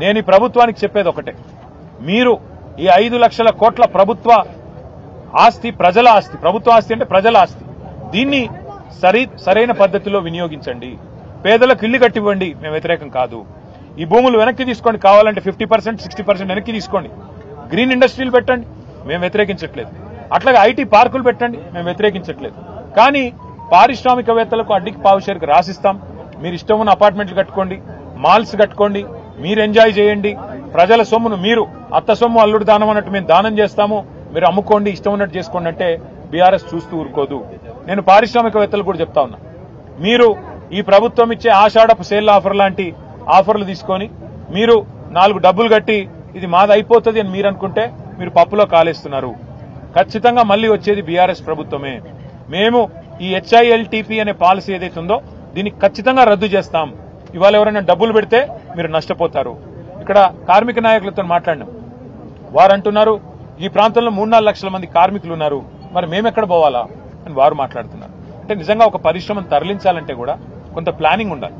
నేను ఈ ప్రభుత్వానికి చెప్పేది ఒకటే, మీరు ఈ 5 లక్షల కోట్ల ప్రభుత్వ ఆస్తి ప్రజల ఆస్తి, ప్రభుత్వ ఆస్తి అంటే ప్రజల ఆస్తి, దీన్ని సరైన పద్ధతిలో వినియోగించండి. పేదలకు ఇల్లు కట్టివ్వండి, మేము వ్యతిరేకం కాదు. ఈ భూములు వెనక్కి తీసుకోండి, కావాలంటే 50%, 60% వెనక్కి తీసుకోండి. గ్రీన్ ఇండస్ట్రీలు పెట్టండి, మేము వ్యతిరేకించట్లేదు. అట్లాగే ఐటీ పార్కులు పెట్టండి, మేము వ్యతిరేకించట్లేదు. కానీ పారిశ్రామికవేత్తలకు అడ్డికి పావుషేరుకు రాసిస్తాం. మీరు ఇష్టం ఉన్న అపార్ట్మెంట్లు కట్టుకోండి, మాల్స్ కట్టుకోండి, మీరు ఎంజాయ్ చేయండి. ప్రజల సొమ్మును మీరు అత్త సొమ్ము అల్లుడు దానం అన్నట్టు మేము దానం చేస్తాము, మీరు అమ్ముకోండి, ఇష్టం ఉన్నట్టు చేసుకోండి అంటే బీఆర్ఎస్ చూస్తూ ఊరుకోదు. నేను పారిశ్రామికవేత్తలు కూడా చెప్తా ఉన్నా, మీరు ఈ ప్రభుత్వం ఇచ్చే ఆషాఢపు సేల్ ఆఫర్ లాంటి ఆఫర్లు తీసుకొని మీరు 4 డబ్బులు కట్టి ఇది మాది అయిపోతుంది అని మీరు అనుకుంటే మీరు పప్పులో కాలేస్తున్నారు. ఖచ్చితంగా మళ్లీ వచ్చేది బీఆర్ఎస్ ప్రభుత్వమే. మేము ఈ HILTP అనే పాలసీ ఏదైతే ఉందో దీన్ని ఖచ్చితంగా రద్దు చేస్తాం. ఇవాళ ఎవరైనా డబ్బులు పెడితే మీరు నష్టపోతారు. ఇక్కడ కార్మిక నాయకులతో మాట్లాడినాం, వారు అంటున్నారు ఈ ప్రాంతంలో 3-4 లక్షల మంది కార్మికులు ఉన్నారు, మరి మేమెక్కడ పోవాలా అని వారు మాట్లాడుతున్నారు. అంటే నిజంగా ఒక పరిశ్రమను తరలించాలంటే కూడా కొంత ప్లానింగ్ ఉండాలి.